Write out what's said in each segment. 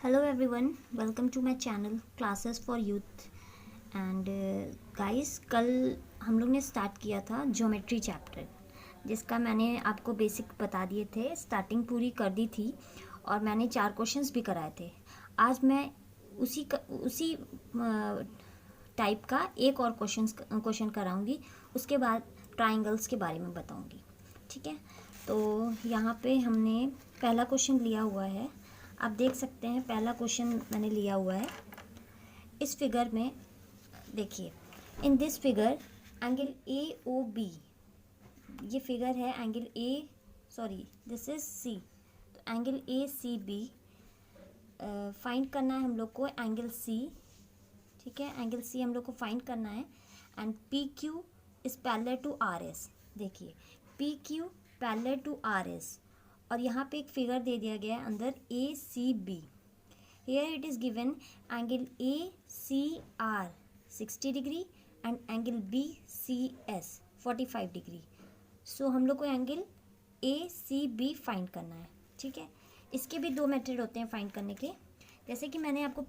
Hello everyone, welcome to my channel Classes for Youth and guys कल हम लोग ने स्टार्ट किया था ज्योमेट्री चैप्टर जिसका मैंने आपको बेसिक बता दिए थे, स्टार्टिंग पूरी कर दी थी और मैंने 4 क्वेश्चंस भी कराए थे। आज मैं उसी टाइप का एक और क्वेश्चन कराऊंगी, उसके बाद ट्राइंगल्स के बारे में बताऊंगी। ठीक है, तो यहाँ पे हमने पहला क्वेश्चन लिया हुआ है। आप देख सकते हैं पहला क्वेश्चन मैंने लिया हुआ है। इस फिगर में देखिए, in this figure angle A O B, ये फिगर है angle A, sorry this is C, तो angle A C B find करना है हम लोग को, एंगल सी। ठीक है, एंगल सी हम लोग को फाइंड करना है and P Q is parallel to R S. देखिए, P Q parallel to R S और यहाँ पे एक फिगर दे दिया गया है अंदर A C B. Here it is given angle A C R 60 degree and angle B C S 45 degree. So हम लोग को angle A C B find करना है। ठीक है, इसके भी 2 मेथड होते हैं फाइंड करने के। जैसे कि मैंने आपको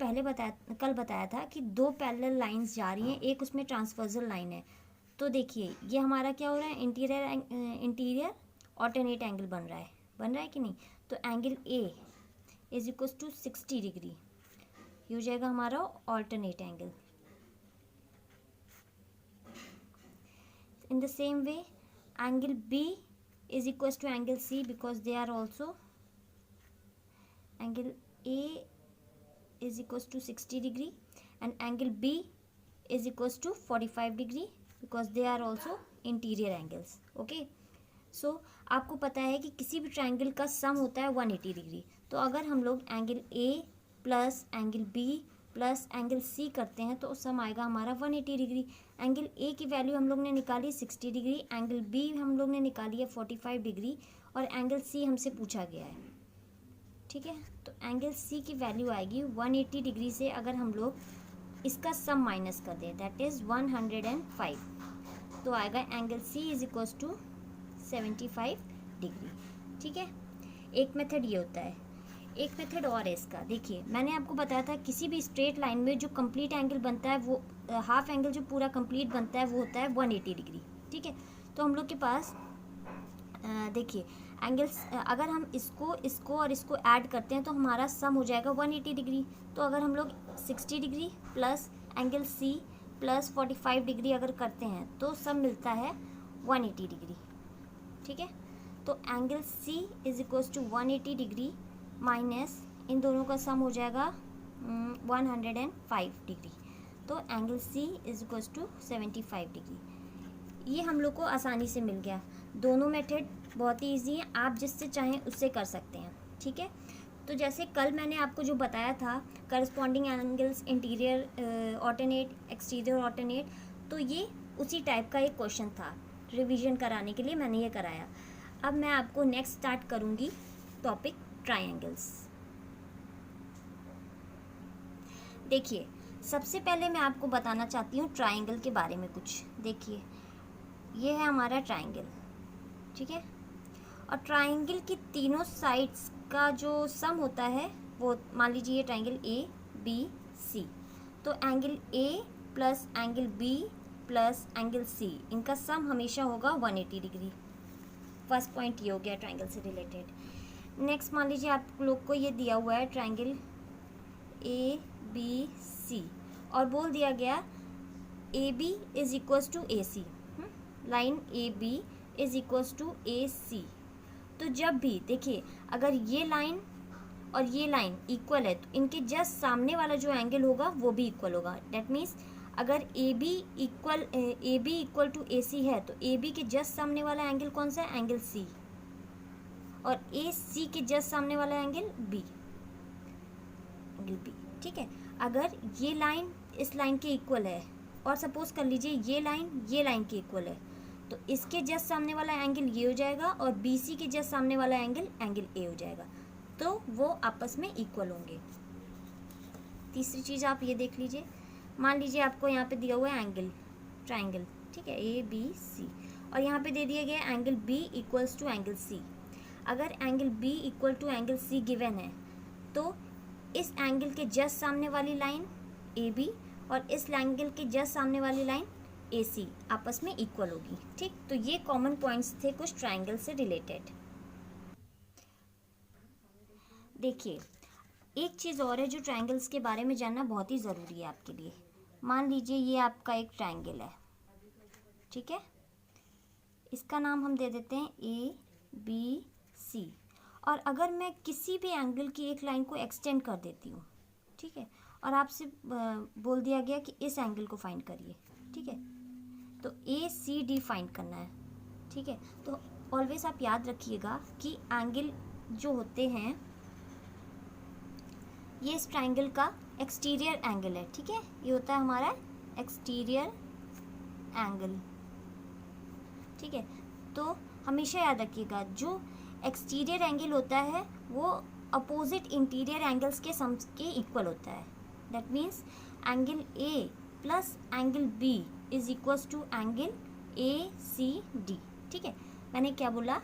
कल बताया था कि 2 पैरेलल लाइंस जा रही हैं, एक उसमें ट्रांसवर्सल लाइन है। तो देखिए ये हमारा क्या हो रहा है, इंटीरियर ऑल्टरनेट एंगल बन रहा है कि नहीं। तो angle A is equal to 60 degree, ये हो जाएगा हमारा alternate angle. In the same way angle B is equal to angle C because they are also, angle A is equals to 60 degree and angle B is equals to 45 degree because they are also interior angles. Okay, so आपको पता है कि किसी भी triangle का सम होता है 180 degree. तो अगर हम लोग angle A plus angle B plus angle C करते हैं तो सम आएगा हमारा 180 डिग्री। एंगल A की वैल्यू हम लोग ने निकाली 60 डिग्री, एंगल B हम लोग ने निकाली है 45 डिग्री और एंगल C हमसे पूछा गया है। ठीक है, तो एंगल सी की वैल्यू आएगी 180 डिग्री से अगर हम लोग इसका सम माइनस कर दें, दैट इज़ 105, तो आएगा angle C is equals to 75 degree. ठीक है, एक मेथड ये होता है। एक मेथड और है इसका, देखिए मैंने आपको बताया था किसी भी स्ट्रेट लाइन में जो कंप्लीट एंगल बनता है वो हाफ एंगल जो पूरा कंप्लीट बनता है वो होता है 180 डिग्री। ठीक है, तो हम लोग के पास देखिए एंगल्स, अगर हम इसको और इसको ऐड करते हैं तो हमारा सम हो जाएगा 180 डिग्री। तो अगर हम लोग 60 degree plus angle C plus 45 degree अगर करते हैं तो सम मिलता है 180 डिग्री। ठीक है, तो angle C is equals to 180 degree minus इन दोनों का सम हो जाएगा 105 डिग्री। तो angle C is equals to 75 degree. ये हम लोग को आसानी से मिल गया। दोनों मेथड बहुत ही ईजी है, आप जिससे चाहें उससे कर सकते हैं। ठीक है, तो जैसे कल मैंने आपको जो बताया था corresponding angles interior alternate exterior alternate, तो ये उसी टाइप का एक क्वेश्चन था। रिवीजन कराने के लिए मैंने ये कराया। अब मैं आपको नेक्स्ट स्टार्ट करूँगी टॉपिक ट्राइंगल्स। देखिए, सबसे पहले मैं आपको बताना चाहती हूँ ट्राइंगल के बारे में कुछ। देखिए ये है हमारा ट्राइंगल। ठीक है, और ट्राइंगल की तीनों साइड्स का जो सम होता है वो, मान लीजिए ये ट्राइंगल ए बी सी, तो angle A plus angle B plus angle C, इनका सम हमेशा होगा 180 डिग्री। फर्स्ट पॉइंट ये हो गया ट्राइंगल से रिलेटेड। नेक्स्ट मान लीजिए आप लोग को ये दिया हुआ है ट्राइंगल ए बी सी और बोल दिया गया A B is equals to A C, line A B is equals to A C. तो जब भी देखिए अगर ये लाइन और ये लाइन इक्वल है तो इनके जस्ट सामने वाला जो एंगल होगा वो भी इक्वल होगा। डेट मीन्स अगर A B equal to A सी है तो ए बी के जस्ट सामने वाला एंगल कौन सा है, एंगल सी, और ए सी के जस्ट सामने वाला एंगल बी, एंगल बी। ठीक है, अगर ये लाइन इस लाइन के इक्वल है और सपोज कर लीजिए ये लाइन के इक्वल है तो इसके जस्ट सामने वाला एंगल ये हो जाएगा और बी सी के जस्ट सामने वाला एंगल ए हो जाएगा, तो वो आपस में इक्वल होंगे। तीसरी चीज़ आप ये देख लीजिए, मान लीजिए आपको यहाँ पे दिया हुआ है एंगल ट्राइंगल, ठीक है, ए बी सी, और यहाँ पे दे दिया गया angle B equals to angle C. अगर angle B equal to angle C given है तो इस एंगल के जस्ट सामने वाली लाइन ए बी और इस एंगल के जस्ट सामने वाली लाइन ए सी आपस में इक्वल होगी। ठीक, तो ये कॉमन पॉइंट्स थे कुछ ट्राइंगल से रिलेटेड। देखिए एक चीज़ और है जो ट्राइंगल्स के बारे में जानना बहुत ही ज़रूरी है आपके लिए। मान लीजिए ये आपका एक ट्राइंगल है, ठीक है, इसका नाम हम दे देते हैं ए बी सी। और अगर मैं किसी भी एंगल की एक लाइन को एक्सटेंड कर देती हूँ, ठीक है, और आपसे बोल दिया गया कि इस एंगल को फाइंड करिए, ठीक है, तो ए सी डी फाइंड करना है, ठीक है। तो ऑलवेज आप याद रखिएगा कि एंगल जो होते हैं ये इस ट्राइंगल का एक्सटीरियर एंगल है, ठीक है, ये होता है हमारा एक्सटीरियर एंगल, ठीक है। तो हमेशा याद रखिएगा जो एक्सटीरियर एंगल होता है वो अपोजिट इंटीरियर एंगल्स के सम के इक्वल होता है। That means angle A plus angle B is equals to angle A C D, ठीक है। मैंने क्या बोला,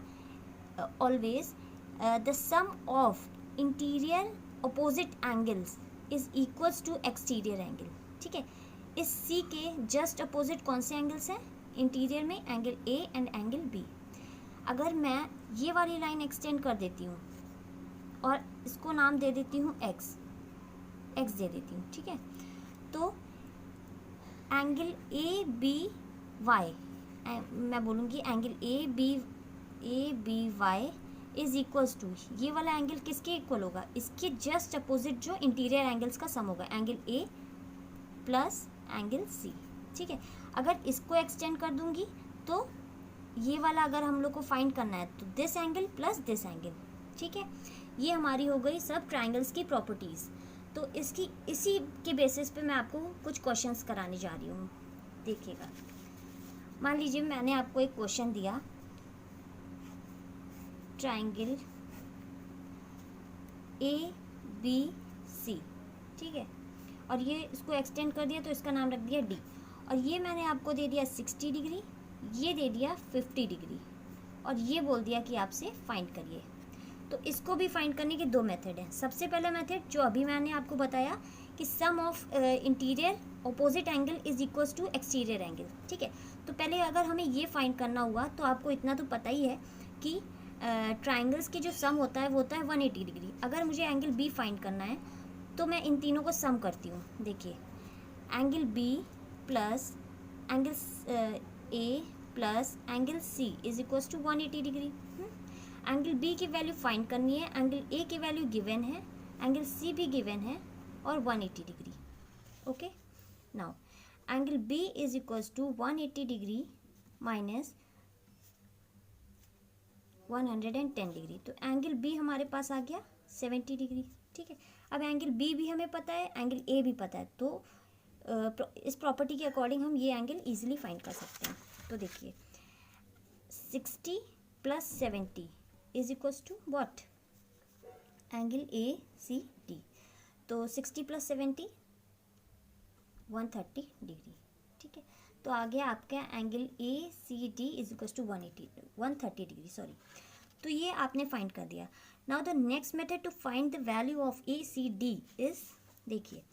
always the sum of interior opposite angles is equals to exterior angle, ठीक है। इस सी के जस्ट अपोजिट कौन से एंगल्स हैं इंटीरियर में, angle A and angle B. अगर मैं ये वाली लाइन एक्सटेंड कर देती हूँ और इसको नाम दे देती हूँ एक्स दे देती हूँ, ठीक है, तो एंगल ए बी वाई, मैं बोलूँगी angle A B Y is equals to, ये वाला एंगल किसके इक्वल होगा, इसके जस्ट अपोजिट जो इंटीरियर एंगल्स का सम होगा, angle A plus angle C, ठीक है। अगर इसको एक्सटेंड कर दूंगी तो ये वाला अगर हम लोग को फाइंड करना है तो this angle plus this angle, ठीक है। ये हमारी हो गई सब ट्राइंगल्स की प्रॉपर्टीज़। तो इसी के बेसिस पे मैं आपको कुछ क्वेश्चंस कराने जा रही हूँ। देखिएगा, मान लीजिए मैंने आपको एक क्वेश्चन दिया, ट्राइंगल ए बी सी, ठीक है, और ये इसको एक्सटेंड कर दिया तो इसका नाम रख दिया डी, और ये मैंने आपको दे दिया 60 डिग्री, ये दे दिया 50 डिग्री, और ये बोल दिया कि आपसे फाइंड करिए। तो इसको भी फाइंड करने के दो मेथड हैं। सबसे पहला मेथड जो अभी मैंने आपको बताया कि sum of interior opposite angle is equals to exterior angle, ठीक है। तो पहले अगर हमें ये फाइंड करना हुआ तो आपको इतना तो पता ही है कि ट्राइंगल्स की जो सम होता है वो होता है 180 डिग्री। अगर मुझे एंगल बी फाइंड करना है तो मैं इन तीनों को सम करती हूँ। देखिए, angle B plus angle A plus angle C is equals to 180 degree. Angle B की वैल्यू फाइंड करनी है, एंगल ए की वैल्यू गिवन है, एंगल सी भी गिवन है, और 180 degree. Okay, now angle B is equals to 180 degree minus 110 degree, तो angle B हमारे पास आ गया 70 डिग्री, ठीक है। अब एंगल बी भी हमें पता है, एंगल ए भी पता है, तो इस प्रॉपर्टी के अकॉर्डिंग हम ये एंगल इजीली फाइंड कर सकते हैं। तो देखिए 60 प्लस 70 is equals to what, angle A C D. तो 60 प्लस 70 130 डिग्री, ठीक है। तो आ गया आपका angle A C D is equals to 130 degree, sorry. तो ये आपने फाइंड कर दिया। Now the next method to find the value of A C D is, देखिए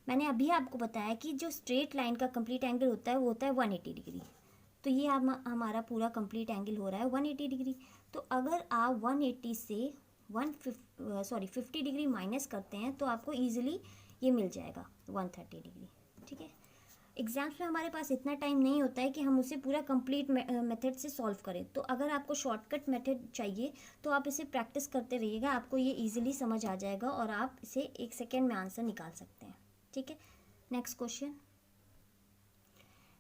मैंने अभी आपको बताया कि जो स्ट्रेट लाइन का कंप्लीट एंगल होता है वो होता है 180 डिग्री। तो ये हमारा पूरा कंप्लीट एंगल हो रहा है 180 डिग्री। तो अगर आप 180 से 50 डिग्री माइनस करते हैं तो आपको ईजिली ये मिल जाएगा 130 डिग्री, ठीक है। एग्जाम्स में हमारे पास इतना टाइम नहीं होता है कि हम उसे पूरा कंप्लीट मेथड से सॉल्व करें। तो अगर आपको शॉर्टकट मेथड चाहिए तो आप इसे प्रैक्टिस करते रहिएगा, आपको ये इजीली समझ आ जाएगा और आप इसे 1 सेकेंड में आंसर निकाल सकते हैं, ठीक है। नेक्स्ट क्वेश्चन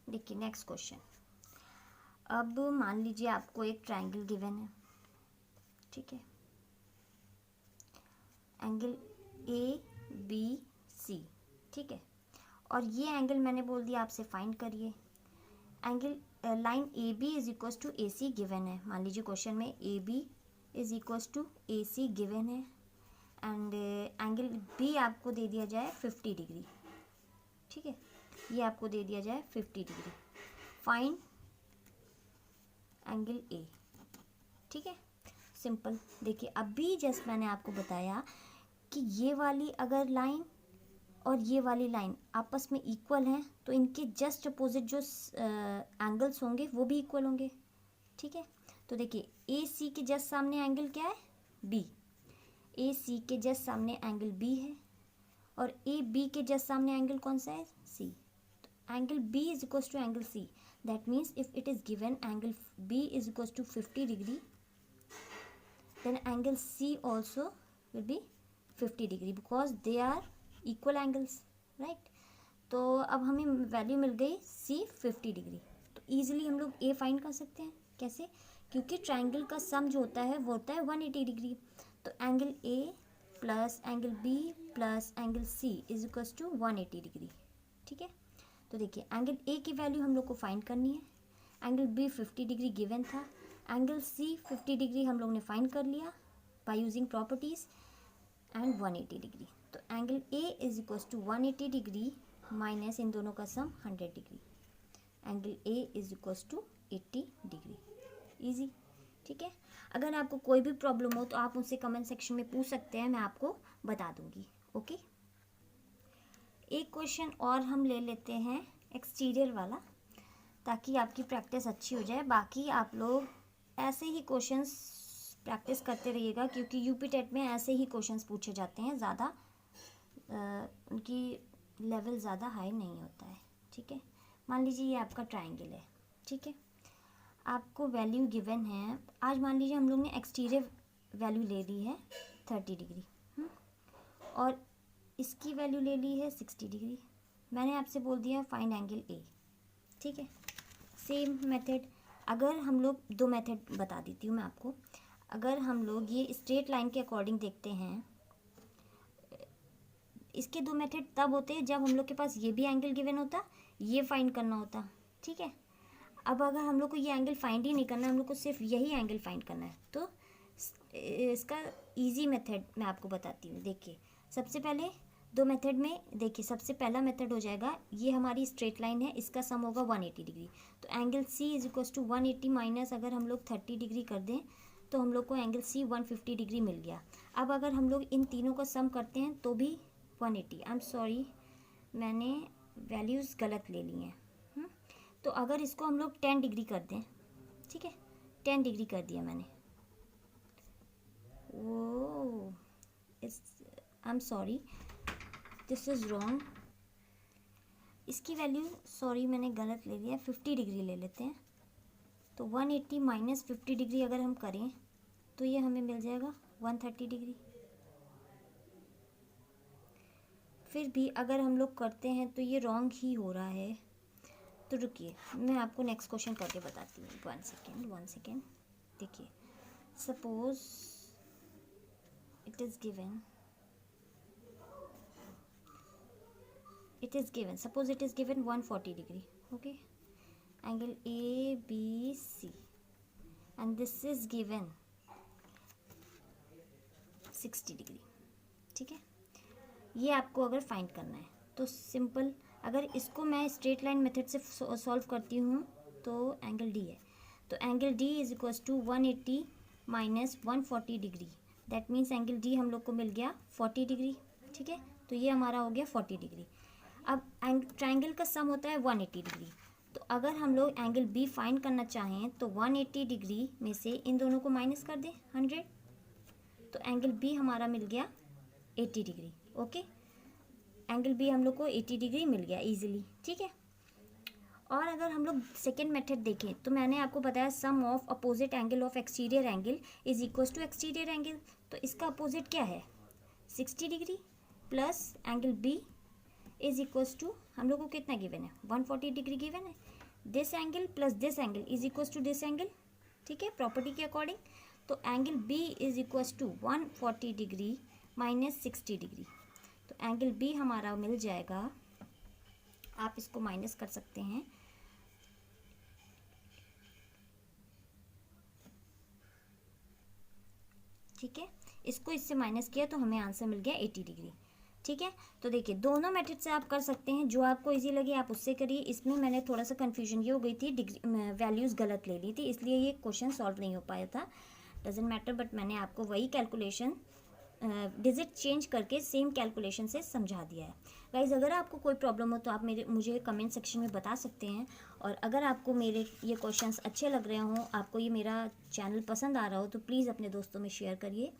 देखिए, नेक्स्ट क्वेश्चन, अब मान लीजिए आपको एक ट्राइंगल गिवन है, ठीक है, एंगल ए बी सी, ठीक है, और ये एंगल मैंने बोल दिया आपसे फाइंड करिए। Angle line A B is equals to A C given है। मान लीजिए क्वेश्चन में A B is equals to A C given है, एंड एंगल बी आपको दे दिया जाए 50 डिग्री, ठीक है, ये आपको दे दिया जाए 50 डिग्री। फाइंड एंगल ए, ठीक है, सिंपल। देखिए अभी जस्ट मैंने आपको बताया कि ये वाली अगर लाइन और ये वाली लाइन आपस में इक्वल हैं तो इनके जस्ट अपोजिट जो एंगल्स होंगे वो भी इक्वल होंगे, ठीक है। तो देखिए ए सी के जस्ट सामने एंगल क्या है, बी। ए सी के जस्ट सामने एंगल बी है और ए बी के जस्ट सामने एंगल कौन सा है, सी। तो angle B is equals to angle C, that means if it is given angle B is equals to 50 degree, then angle C also will be 50 degree because they are equal angles, right? तो अब हमें value मिल गई C 50 degree. तो easily हम लोग A find कर सकते हैं। कैसे? क्योंकि ट्राइंगल का सम जो होता है वो होता है 180 डिग्री। तो angle A plus angle B plus angle C is equals to 180 degree, ठीक है। तो देखिए एंगल A की वैल्यू हम लोग को फाइंड करनी है, एंगल B 50 डिग्री गिवन था, एंगल C 50 डिग्री हम लोग ने फाइंड कर लिया by using properties and 180 degree. तो angle A is equals to 180 degree minus इन दोनों का sum 100 degree. Angle A is equals to 80 degree. Easy, ठीक है। अगर आपको कोई भी प्रॉब्लम हो तो आप उनसे कमेंट सेक्शन में पूछ सकते हैं, मैं आपको बता दूंगी। ओके, एक क्वेश्चन और हम ले लेते हैं एक्सटीरियर वाला, ताकि आपकी प्रैक्टिस अच्छी हो जाए। बाकी आप लोग ऐसे ही क्वेश्चंस प्रैक्टिस करते रहिएगा, क्योंकि यूपी टेट में ऐसे ही क्वेश्चंस पूछे जाते हैं, ज़्यादा उनकी लेवल ज़्यादा हाई नहीं होता है, ठीक है। मान लीजिए ये आपका ट्राइंगल है, ठीक है, आपको वैल्यू गिवन है। आज मान लीजिए हम लोग ने एक्सटीरियर वैल्यू ले ली है 30 डिग्री और इसकी वैल्यू ले ली है 60 डिग्री। मैंने आपसे बोल दिया फाइंड एंगल ए, ठीक है। सेम मेथड, अगर हम लोग दो मेथड बता देती हूँ मैं आपको। अगर हम लोग ये स्ट्रेट लाइन के अकॉर्डिंग देखते हैं, इसके दो मेथड तब होते हैं जब हम लोग के पास ये भी एंगल गिवन होता, ये फाइंड करना होता, ठीक है। अब अगर हम लोग को ये एंगल फाइंड ही नहीं करना है, हम लोग को सिर्फ यही एंगल फाइंड करना है, तो इसका इजी मेथड मैं आपको बताती हूँ। देखिए सबसे पहले दो मेथड में देखिए, सबसे पहला मेथड हो जाएगा, ये हमारी स्ट्रेट लाइन है, इसका सम होगा 180 डिग्री। तो angle C is equals to 180 minus अगर हम लोग 30 डिग्री कर दें तो हम लोग को एंगल C 150 डिग्री मिल गया। अब अगर हम लोग इन तीनों का सम करते हैं तो भी 180, आई एम सॉरी मैंने वैल्यूज़ गलत ले ली हैं। तो अगर इसको हम लोग 10 डिग्री कर दें, ठीक है, 10 डिग्री कर दिया मैंने, वो इस I am sorry this is wrong, इसकी वैल्यू सॉरी मैंने गलत ले लिया, 50 डिग्री ले लेते हैं। तो 180 माइनस 50 डिग्री अगर हम करें तो ये हमें मिल जाएगा 130 डिग्री। फिर भी अगर हम लोग करते हैं तो ये रॉन्ग ही हो रहा है। तो रुकिए मैं आपको नेक्स्ट क्वेश्चन करके बताती हूँ। वन सेकेंड देखिए, suppose it is given suppose it is given 140 degree, okay, angle ABC, and this is given 60 degree, ठीक है। ये आपको अगर फाइंड करना है तो सिंपल, अगर इसको मैं स्ट्रेट लाइन मेथड से सॉल्व करती हूँ तो एंगल D है, तो angle D is equals to 180 minus 140 degree, that means angle D हम लोग को मिल गया 40 डिग्री, ठीक है। तो ये हमारा हो गया 40 डिग्री। अब ट्राइंगल का सम होता है 180 डिग्री, तो अगर हम लोग एंगल B फाइंड करना चाहें तो 180 डिग्री में से इन दोनों को माइनस कर दें 100, तो एंगल B हमारा मिल गया 80 डिग्री। ओके, एंगल B हम लोग को 80 डिग्री मिल गया इजीली, ठीक है। और अगर हम लोग सेकेंड मेथड देखें तो मैंने आपको बताया sum of opposite angle of exterior angle is equals to exterior angle. तो इसका अपोजिट क्या है, 60 degree plus angle B is equals to, हम लोग को कितना गिवन है, 140 डिग्री गिवन है। This angle plus this angle is equals to this angle, ठीक है, प्रॉपर्टी के अकॉर्डिंग। तो angle B is equals to 140 degree minus 60 degree, तो एंगल B हमारा मिल जाएगा, आप इसको माइनस कर सकते हैं, ठीक है। इसको इससे माइनस किया तो हमें आंसर मिल गया 80 डिग्री, ठीक है। तो देखिए दोनों मेथड से आप कर सकते हैं, जो आपको इजी लगे आप उससे करिए। इसमें मैंने थोड़ा सा कन्फ्यूजन ये हो गई थी, डिग्री वैल्यूज़ गलत ले ली थी, इसलिए ये क्वेश्चन सॉल्व नहीं हो पाया था, डजेंट मैटर, बट मैंने आपको वही कैलकुलेशन डिजिट चेंज करके सेम कैलकुलेशन से समझा दिया है। गाइज़, अगर आपको कोई प्रॉब्लम हो तो आप मुझे कमेंट सेक्शन में बता सकते हैं। और अगर आपको मेरे ये क्वेश्चंस अच्छे लग रहे हों, आपको ये मेरा चैनल पसंद आ रहा हो, तो प्लीज़ अपने दोस्तों में शेयर करिए,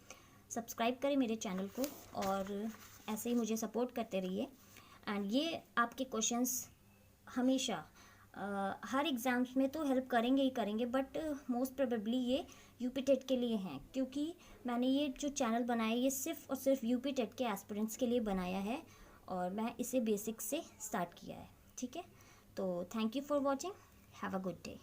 सब्सक्राइब करें मेरे चैनल को और ऐसे ही मुझे सपोर्ट करते रहिए। एंड ये आपके क्वेश्चंस हमेशा हर एग्ज़ाम्स में तो हेल्प करेंगे ही करेंगे, बट मोस्ट प्रोबेबली ये यूपी टेट के लिए हैं, क्योंकि मैंने ये जो चैनल बनाया ये सिर्फ और सिर्फ यूपी टेट के एस्पिरेंट्स के लिए बनाया है और मैं इसे बेसिक से स्टार्ट किया है। ठीक है, तो thank you for watching, have a good day.